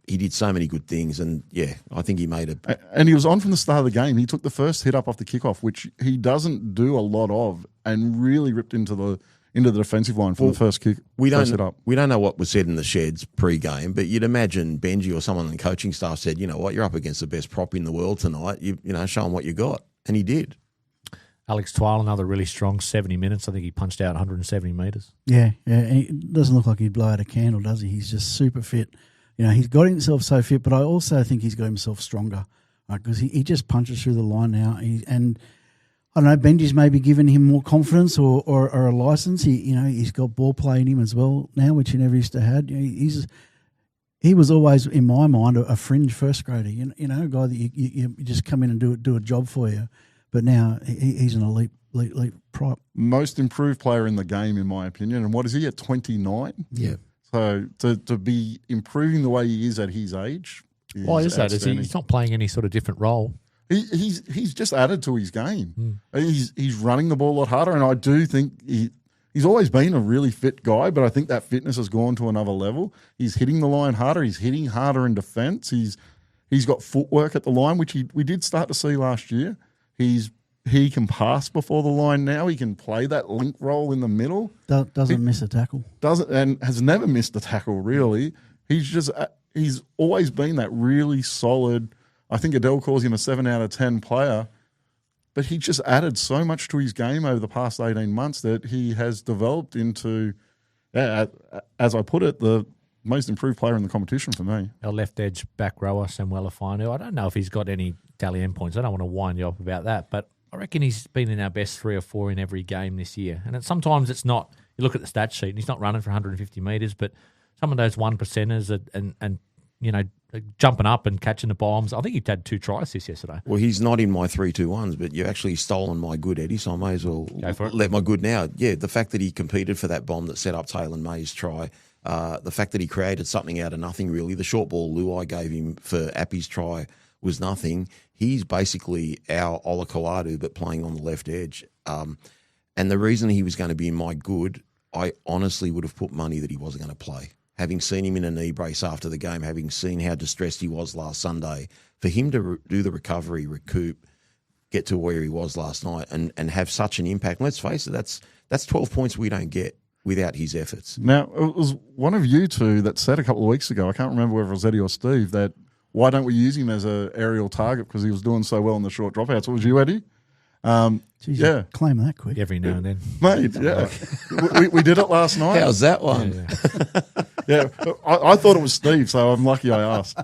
He did so many good things, and I think he made a. And he was on from the start of the game. He took the first hit up off the kickoff, which he doesn't do a lot of, and really ripped into the defensive line from the first kick. We don't know what was said in the sheds pre-game, but you'd imagine Benji or someone in the coaching staff said, "You know what, you're up against the best prop in the world tonight. You show him what you got," and he did. Alex Twile, another really strong 70 minutes. I think he punched out 170 metres. Yeah. It doesn't look like he'd blow out a candle, does he? He's just super fit. He's got himself so fit, but I also think he's got himself stronger because he just punches through the line now. And I don't know, Benji's maybe given him more confidence or a license. He's got ball play in him as well now, which he never used to have. He was always, in my mind, a fringe first grader. A guy that you just come in and do a job for you. But now he's an elite prop. Most improved player in the game, in my opinion. And what is he at 29? Yeah. So to be improving the way he is at his age, why is that? He's not playing any sort of different role. He's just added to his game. He's running the ball a lot harder, and I do think he he's always been a really fit guy, but I think that fitness has gone to another level. He's hitting the line harder. He's hitting harder in defence. He's got footwork at the line, which we did start to see last year. He can pass before the line now. He can play that link role in the middle. Doesn't miss a tackle. Doesn't and has never missed a tackle really. He's always been that really solid. I think Adel calls him a 7 out of 10 player, but he just added so much to his game over the past 18 months that he has developed into, as I put it, the most improved player in the competition for me. Our left edge back rower, Samuel Afanu. I don't know if he's got any Dally-M points. I don't want to wind you up about that, but I reckon he's been in our best 3 or 4 in every game this year. And sometimes it's not, you look at the stat sheet and he's not running for 150 metres, but some of those 1%ers and you know, jumping up and catching the bombs. I think he had 2 try assists yesterday. Well, he's not in my 3-2-1s, but you've actually stolen my good, Eddie, so I may as well Go for it. let my good now. Yeah, the fact that he competed for that bomb that set up Taylor May's try, the fact that he created something out of nothing, really. The short ball Luai gave him for Appy's try was nothing. He's basically our Ola Kawadu, but playing on the left edge. And the reason he was going to be in my good, I honestly would have put money that he wasn't going to play. Having seen him in a knee brace after the game, having seen how distressed he was last Sunday, for him to do the recovery, recoup, get to where he was last night and have such an impact. And let's face it, that's 12 points we don't get without his efforts. Now, it was one of you two that said a couple of weeks ago, I can't remember whether it was Eddie or Steve, that why don't we use him as an aerial target because he was doing so well in the short dropouts. What was you, Eddie? Jeez, Yeah. claim that quick. Every now and then. Mate, yeah. we did it last night. How's that one? Yeah, I thought it was Steve, so I'm lucky I asked.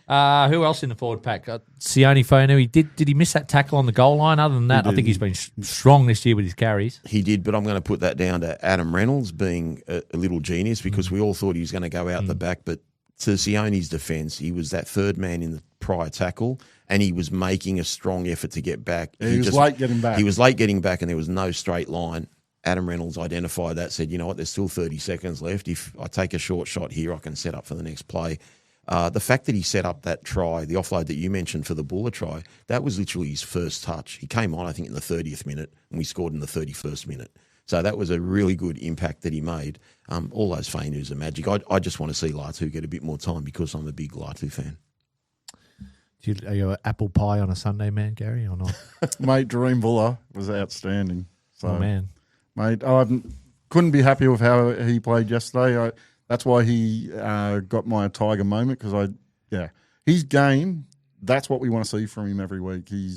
Who else in the forward pack? Sione Fonu. Did he miss that tackle on the goal line? Other than that, I think he's been strong this year with his carries. He did, but I'm going to put that down to Adam Reynolds being a little genius because we all thought he was going to go out the back, but to Sione's defence, he was that third man in the prior tackle and he was making a strong effort to get back. Yeah, he was late getting back. He was late getting back and there was no straight line. Adam Reynolds identified that, said, you know what, there's still 30 seconds left. If I take a short shot here, I can set up for the next play. The fact that he set up that try, the offload that you mentioned for the Buller try, that was literally his first touch. He came on, I think, in the 30th minute, and we scored in the 31st minute. So that was a really good impact that he made. All those Fainus are magic. I just want to see Latu get a bit more time because I'm a big Latu fan. Are you an apple pie on a Sunday, man, Gary, or not? Mate, Dream Buller was outstanding. So, Oh, man. Mate, couldn't be happier with how he played yesterday. That's why he got my Tiger moment because his game. That's what we want to see from him every week. He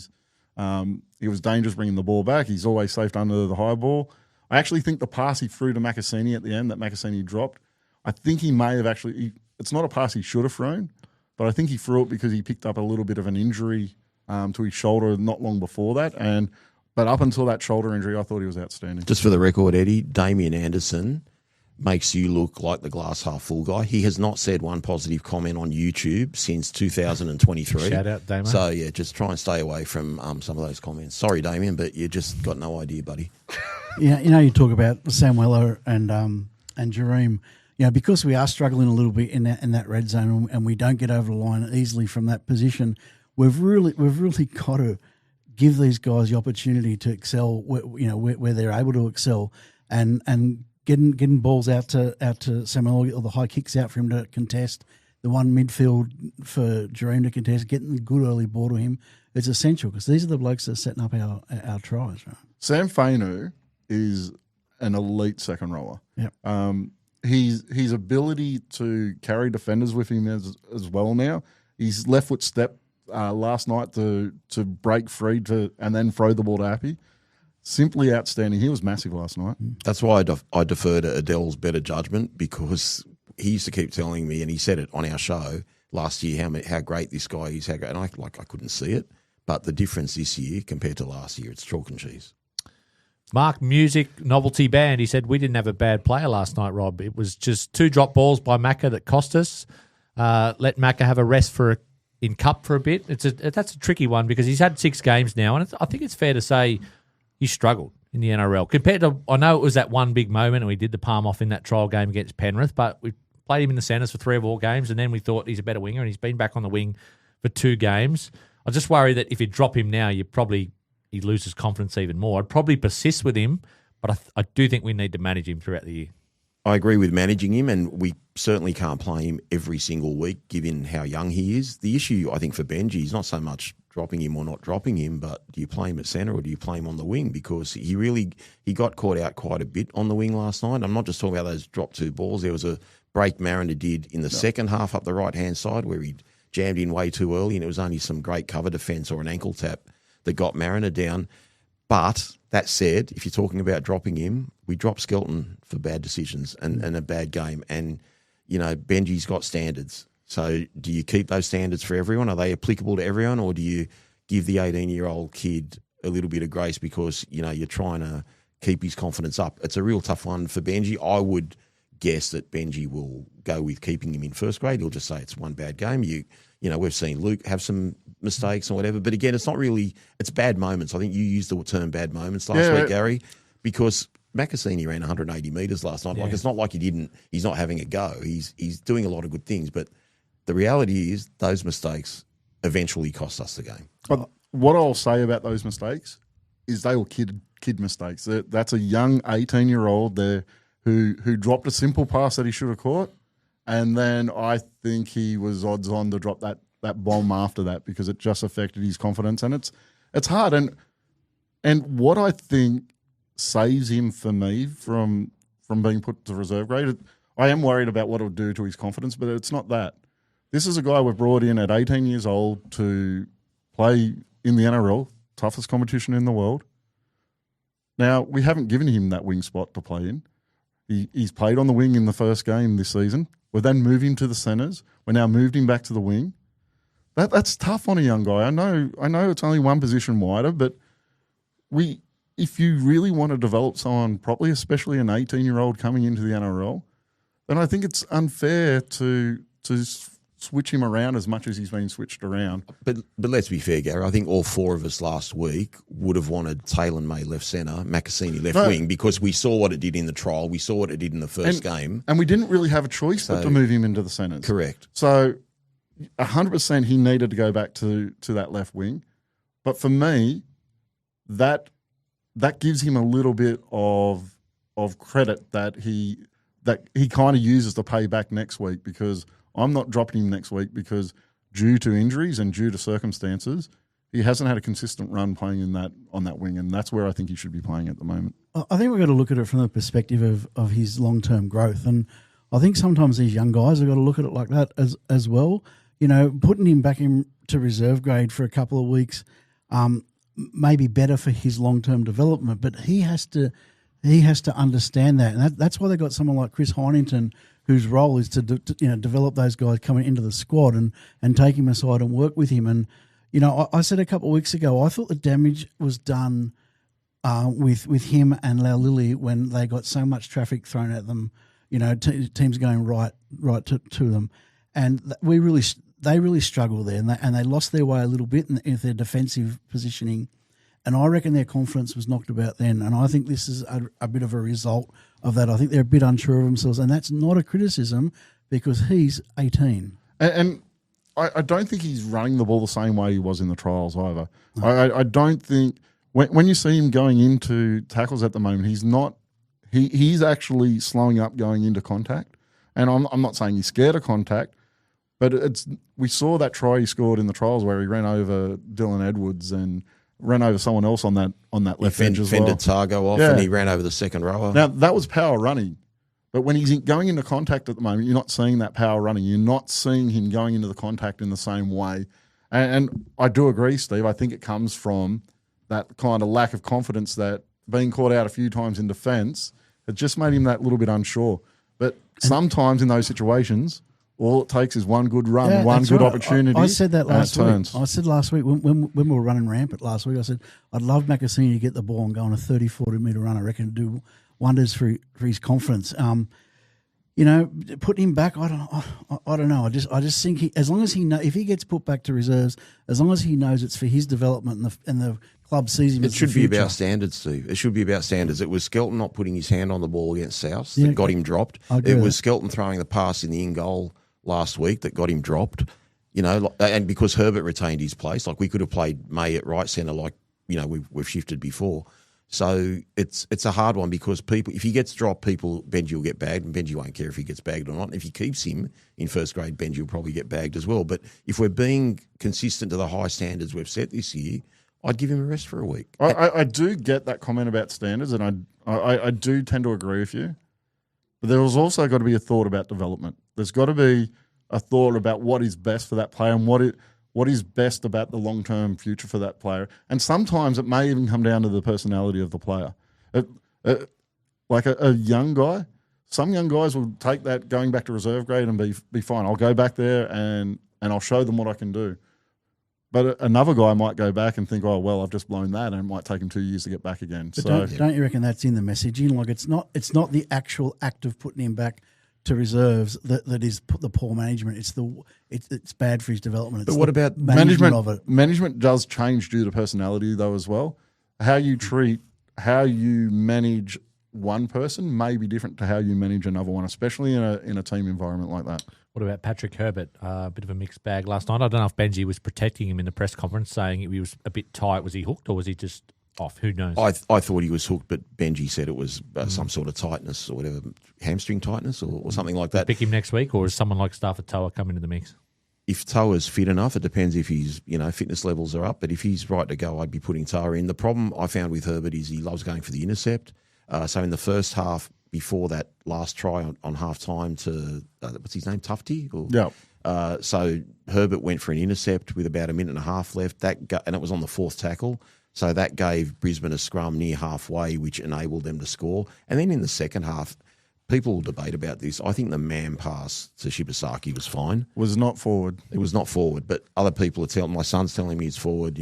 was dangerous bringing the ball back. He's always safe under the high ball. I actually think the pass he threw to Makasini at the end that Makasini dropped, I think he may have actually. It's not a pass he should have thrown, but I think he threw it because he picked up a little bit of an injury to his shoulder not long before that, But up until that shoulder injury, I thought he was outstanding. Just for the record, Eddie, Damien Anderson makes you look like the glass half full guy. He has not said one positive comment on YouTube since 2023. Shout out, Damien. So, yeah, just try and stay away from some of those comments. Sorry, Damien, but you just got no idea, buddy. Yeah, you talk about Samuela and Jareem. Because we are struggling a little bit in that red zone and we don't get over the line easily from that position, we've really got to give these guys the opportunity to excel, where they're able to excel, and getting balls out to Samuel or the high kicks out for him to contest, the one midfield for Jareem to contest, getting the good early ball to him. It's essential because these are the blokes that are setting up our tries. Right? Sam Fainu is an elite second rower. Yep. His ability to carry defenders with him as well now. His left foot step last night to break free and then throw the ball to Appy. Simply outstanding. He was massive last night. That's why I defer to Adele's better judgment because he used to keep telling me, and he said it on our show last year, how great this guy is. And I couldn't see it. But the difference this year compared to last year, it's chalk and cheese. Mark Music, novelty band. He said, we didn't have a bad player last night, Rob. It was just 2 drop balls by Macca that cost us. Let Macca have a rest in cup for a bit. That's a tricky one because he's had 6 games now, and I think it's fair to say he struggled in the NRL. Compared to, I know it was that one big moment and we did the palm off in that trial game against Penrith, but we played him in the centres for 3 or 4 games and then we thought he's a better winger and he's been back on the wing for 2 games. I just worry that if you drop him now, he loses confidence even more. I'd probably persist with him, but I do think we need to manage him throughout the year. I agree with managing him, and we certainly can't play him every single week given how young he is. The issue, I think, for Benji is not so much dropping him or not dropping him, but do you play him at centre or do you play him on the wing? Because he got caught out quite a bit on the wing last night. I'm not just talking about those drop 2 balls. There was a break Mariner did in the second half up the right-hand side where he jammed in way too early, and it was only some great cover defence or an ankle tap that got Mariner down. But that said, if you're talking about dropping him, we dropped Skelton for bad decisions and a bad game. And, Benji's got standards. So do you keep those standards for everyone? Are they applicable to everyone? Or do you give the 18-year-old kid a little bit of grace because, you're trying to keep his confidence up? It's a real tough one for Benji. I would guess that Benji will go with keeping him in first grade. He'll just say it's one bad game. We've seen Luke have some mistakes or whatever. But again, it's not really – it's bad moments. I think you used the term bad moments last week, Gary, because Macassini ran 180 metres last night. Yeah. Like, it's not like he's not having a go. He's doing a lot of good things. But the reality is those mistakes eventually cost us the game. But what I'll say about those mistakes is they were kid mistakes. That's a young 18-year-old there who dropped a simple pass that he should have caught. And then I think he was odds on to drop that bomb after that because it just affected his confidence. And it's hard. And what I think saves him for me from being put to reserve grade, I am worried about what it'll do to his confidence, but it's not that. This is a guy we've brought in at 18 years old to play in the NRL, toughest competition in the world. Now, we haven't given him that wing spot to play in. He's played on the wing in the first game this season. We've then moved him to the centres. We're now moved him back to the wing. That's tough on a young guy. I know it's only one position wider, but if you really want to develop someone properly, especially an 18-year-old coming into the NRL, then I think it's unfair to switch him around as much as he's been switched around. But let's be fair, Gary. I think all 4 of us last week would have wanted Taylor May left centre, Macassini left wing, because we saw what it did in the trial. We saw what it did in the first game. And we didn't really have a choice but to move him into the centres. Correct. So 100% he needed to go back to that left wing. But for me, that gives him a little bit of credit that he kind of uses to pay back next week, because I'm not dropping him next week because due to injuries and due to circumstances, he hasn't had a consistent run playing on that wing, and that's where I think he should be playing at the moment. I think we've got to look at it from the perspective of his long-term growth, and I think sometimes these young guys have got to look at it like that as well. Putting him back into reserve grade for a couple of weeks may be better for his long-term development, but he has to understand that, and that's why they got someone like Chris Hynington, whose role is to develop those guys coming into the squad and take him aside and work with him. And I said a couple of weeks ago, I thought the damage was done with him and Laulili when they got so much traffic thrown at them. Teams going right to them, and they really struggled there, and they lost their way a little bit in their defensive positioning. And I reckon their confidence was knocked about then. And I think this is a bit of a result of that. I think they're a bit unsure of themselves. And that's not a criticism because he's 18. And I don't think he's running the ball the same way he was in the trials either. No. I don't think when you see him going into tackles at the moment, he's not. He's actually slowing up going into contact. And I'm not saying he's scared of contact, but we saw that try he scored in the trials where he ran over Dylan Edwards and ran over someone else on that left edge as well. Fended Targo off and he ran over the second rower. Now, that was power running. But when he's going into contact at the moment, you're not seeing that power running. You're not seeing him going into the contact in the same way. And I do agree, Steve. I think it comes from that kind of lack of confidence, that being caught out a few times in defence, it just made him that little bit unsure. But sometimes in those situations, all it takes is one good run, one good opportunity. I said that last week. I said last week when we were running rampant last week, I said, I'd love Macassini to get the ball and go on a 30, 40-metre run. I reckon it'd do wonders for his confidence. Putting him back, I don't know. I just think as long as he if he gets put back to reserves, as long as he knows it's for his development and the club sees him. It should be about standards, Steve. It should be about standards. It was Skelton not putting his hand on the ball against South that got him dropped. It was Skelton throwing the pass in the in goal last week that got him dropped. And because Herbert retained his place, like we could have played May at right centre, like we've shifted before. So it's a hard one because people, if he gets dropped, Benji will get bagged, and Benji won't care if he gets bagged or not. And if he keeps him in first grade, Benji will probably get bagged as well. But if we're being consistent to the high standards we've set this year, I'd give him a rest for a week. I do get that comment about standards, and I do tend to agree with you. But there's also got to be a thought about development. There's got to be a thought about what is best for that player and what is best about the long-term future for that player. And sometimes it may even come down to the personality of the player. Like a young guy, some young guys will take that going back to reserve grade and be fine. I'll go back there and I'll show them what I can do. But another guy might go back and think, oh, well, I've just blown that, and it might take him 2 years to get back again. But don't you reckon that's in the messaging? Like it's not the actual act of putting him back to reserves that is the poor management. It's bad for his development. It's but what about management of it? Management does change due to personality though as well. How you manage one person may be different to how you manage another one, especially in a team environment like that. What about Patrick Herbert? A bit of a mixed bag last night. I don't know if Benji was protecting him in the press conference, saying he was a bit tight. Was he hooked or was he just off? Who knows? I thought he was hooked, but Benji said it was some sort of tightness or whatever, hamstring tightness or something like that. Pick him next week, or is someone like Stafford Toa come into the mix? If Toa's fit enough, it depends if his fitness levels are up. But if he's right to go, I'd be putting Toa in. The problem I found with Herbert is he loves going for the intercept. So in the first half, before that last try on half time to what's his name, Tufty? Yeah. So Herbert went for an intercept with about a minute and a half left. And it was on the fourth tackle. So that gave Brisbane a scrum near halfway, which enabled them to score. And then in the second half, people will debate about this. I think the man pass to Shibasaki was fine. Was not forward. It was not forward, but other people are telling. My son's telling me it's forward.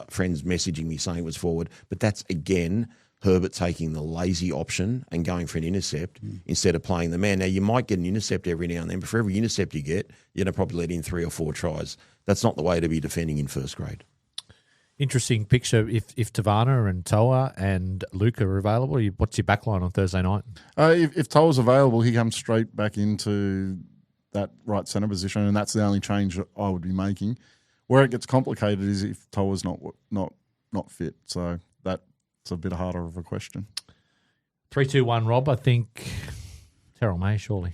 Friends messaging me saying it was forward. But that's again Herbert taking the lazy option and going for an intercept instead of playing the man. Now you might get an intercept every now and then, but for every intercept you get, you're going to probably let in 3 or 4 tries. That's not the way to be defending in first grade. Interesting picture. If Tavana and Toa and Luke are available, what's your backline on Thursday night? If Toa's available, he comes straight back into that right centre position, and that's the only change that I would be making. Where it gets complicated is if Toa's not fit. So that's a bit harder of a question. 3-2-1, Rob. I think Terrell May, surely.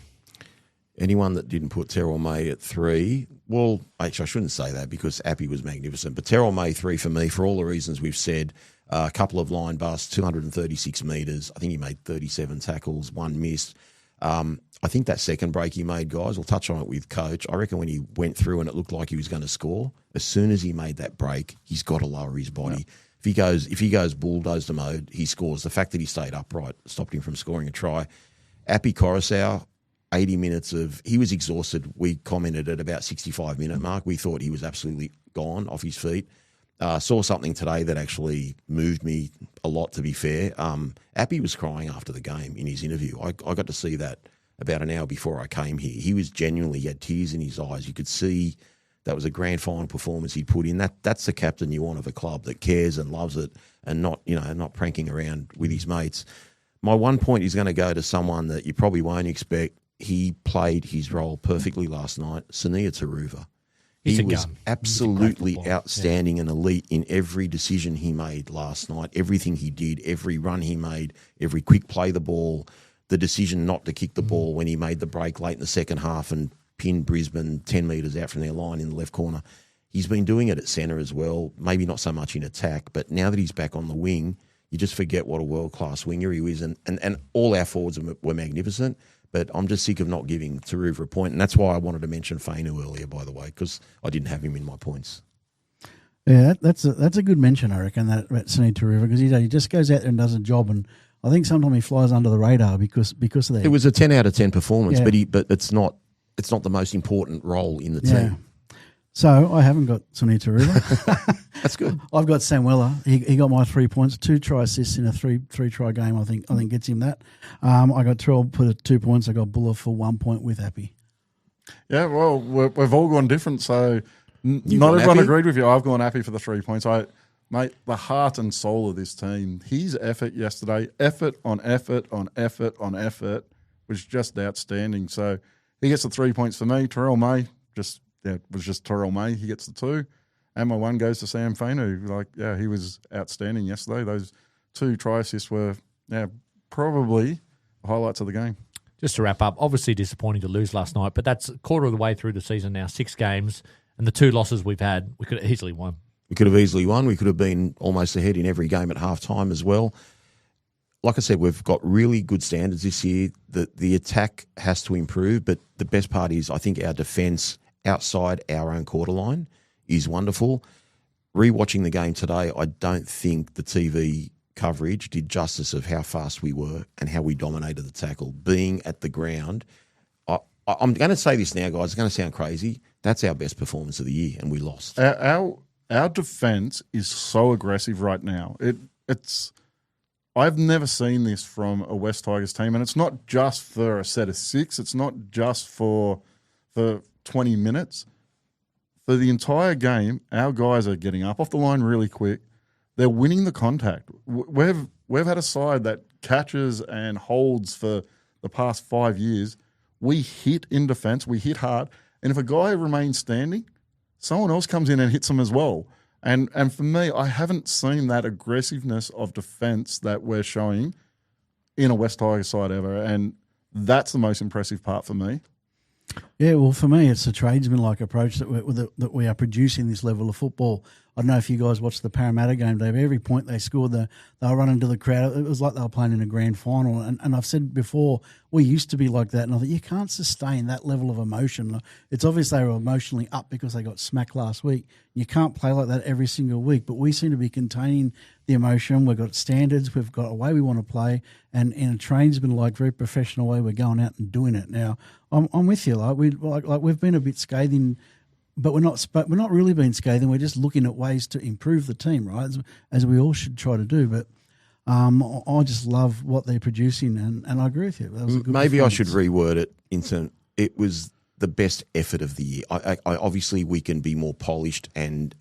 Anyone that didn't put Terrell May at 3, well, actually I shouldn't say that because Appy was magnificent, but Terrell May 3 for me for all the reasons we've said. A couple of line busts, 236 metres. I think he made 37 tackles, 1 missed. I think that second break he made, guys, we'll touch on it with Coach. I reckon when he went through and it looked like he was going to score, as soon as he made that break, he's got to lower his body. Yeah. If he goes bulldozer mode, he scores. The fact that he stayed upright stopped him from scoring a try. Appy Coruscant, 80 minutes he was exhausted. We commented at about 65-minute mark. We thought he was absolutely gone off his feet. Saw something today that actually moved me a lot, to be fair. Appy was crying after the game in his interview. I got to see that about an hour before I came here. He had tears in his eyes. You could see that was a grand final performance he put in. That's the captain you want of a club that cares and loves it and not pranking around with his mates. My one point is going to go to someone that you probably won't expect. He played his role perfectly last night, Sania Taruva. He was absolutely outstanding and elite in every decision he made last night, everything he did, every run he made, every quick play the ball, the decision not to kick the ball when he made the break late in the second half and pinned Brisbane 10 metres out from their line in the left corner. He's been doing it at centre as well, maybe not so much in attack, but now that he's back on the wing, you just forget what a world-class winger he is. And all our forwards were magnificent. But I'm just sick of not giving Taruva a point. And that's why I wanted to mention Fainu earlier, by the way, because I didn't have him in my points. Yeah, that's a good mention, I reckon, that Sania Taruva, because he just goes out there and does a job. And I think sometimes he flies under the radar because of that. It was a 10 out of 10 performance, but it's not the most important role in the team. So I haven't got Sania Taruva. That's good. I've got Sam Weller. He got my 3 points, 2 try assists in a three try game. I think gets him that. I got Terrell put 2 points. I got Buller for 1 point with Appy. Yeah, well, we've all gone different. So not everyone agreed with you. I've gone Appy for the 3 points. Mate, the heart and soul of this team. His effort yesterday, effort on effort on effort on effort, was just outstanding. So he gets the 3 points for me. Terrell May was just Terrell May. He gets the 2. And my 1 goes to Sam Fainu. He was outstanding yesterday. 2 try assists were probably the highlights of the game. Just to wrap up, obviously disappointing to lose last night, but that's a quarter of the way through the season now, 6 games, and the 2 losses we've had, we could have easily won. We could have easily won. We could have been almost ahead in every game at halftime as well. Like I said, we've got really good standards this year. The attack has to improve, but the best part is I think our defence outside our own quarter line is wonderful. Rewatching the game today, I don't think the TV coverage did justice of how fast we were and how we dominated the tackle. Being at the ground, I'm going to say this now, guys. It's going to sound crazy. That's our best performance of the year, and we lost. Our defence is so aggressive right now. It's I've never seen this from a West Tigers team, and it's not just for a set of 6. It's not just for 20 minutes. For the entire game, our guys are getting up off the line really quick. They're winning the contact. We've had a side that catches and holds for the past 5 years. We hit in defence. We hit hard. And if a guy remains standing, someone else comes in and hits him as well. And for me, I haven't seen that aggressiveness of defence that we're showing in a West Tigers side ever. And that's the most impressive part for me. Yeah, well, for me, it's a tradesman-like approach that we are producing this level of football. I don't know if you guys watched the Parramatta game, Dave. Every point they scored, they were running to the crowd. It was like they were playing in a grand final. And I've said before, we used to be like that. And I thought, you can't sustain that level of emotion. It's obvious they were emotionally up because they got smacked last week. You can't play like that every single week. But we seem to be containing the emotion. We've got standards. We've got a way we want to play. And in a tradesman-like, very professional way, we're going out and doing it. Now, I'm with you. We've been a bit scathing, but we're not really being scathing. We're just looking at ways to improve the team, right? As we all should try to do. But I just love what they're producing, and I agree with you. That was a good Maybe I should reword it into it was the best effort of the year. I obviously we can be more polished and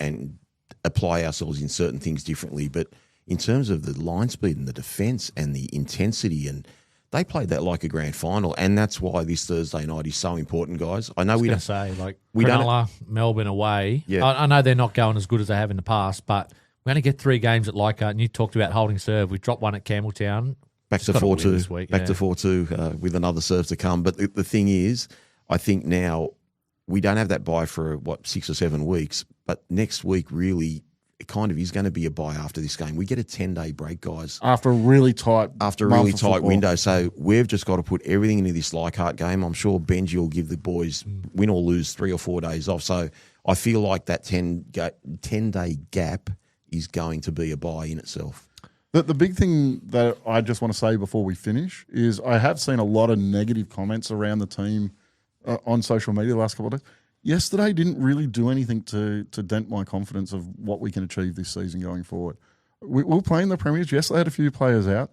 apply ourselves in certain things differently, but in terms of the line speed and the defence and the intensity, and they played that like a grand final, and that's why this Thursday night is so important, guys. I know we don't say Cronulla, Melbourne away. Yeah. I know they're not going as good as they have in the past, but we're going to get 3 games at Leichhardt, and you talked about holding serve. We dropped one at Campbelltown. Back to 4-2 this week. Back to 4-2 with another serve to come. But the thing is, I think now we don't have that bye for 6 or 7 weeks, but next week really it kind of is going to be a bye after this game. We get a 10-day break, guys. After a really tight window. So we've just got to put everything into this Leichhardt game. I'm sure Benji will give the boys, win or lose, 3 or 4 days off. So I feel like that 10-day gap is going to be a bye in itself. The big thing that I just want to say before we finish is I have seen a lot of negative comments around the team on social media the last couple of days. Yesterday didn't really do anything to dent my confidence of what we can achieve this season going forward. We're playing the Premiers. Yes, they had a few players out,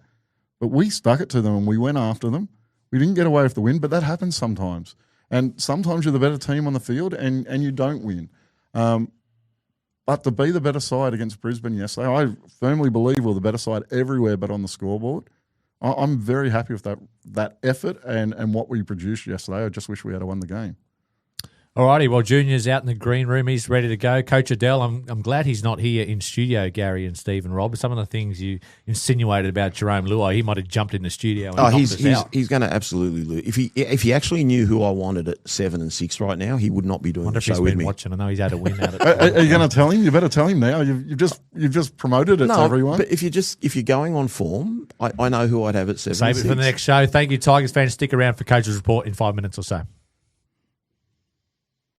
but we stuck it to them and we went after them. We didn't get away with the win, but that happens sometimes. And sometimes you're the better team on the field and you don't win. But to be the better side against Brisbane yesterday, I firmly believe we're the better side everywhere but on the scoreboard. I'm very happy with that effort and what we produced yesterday. I just wish we had won the game. All righty, well, Junior's out in the green room. He's ready to go. Coach Adel, I'm glad he's not here in studio, Gary and Steve and Rob. Some of the things you insinuated about Jerome Luai, he might have jumped in the studio and he's going to absolutely lose. If he actually knew who I wanted at 7 and 6 right now, he would not be doing the show with me. Watching. I know he's had a win out of it. Are you going to tell him? You better tell him now. You've just promoted it to everyone. But if you're going on form, I know who I'd have at 7 Save and 6. It for the next show. Thank you, Tigers fans. Stick around for Coach's Report in 5 minutes or so.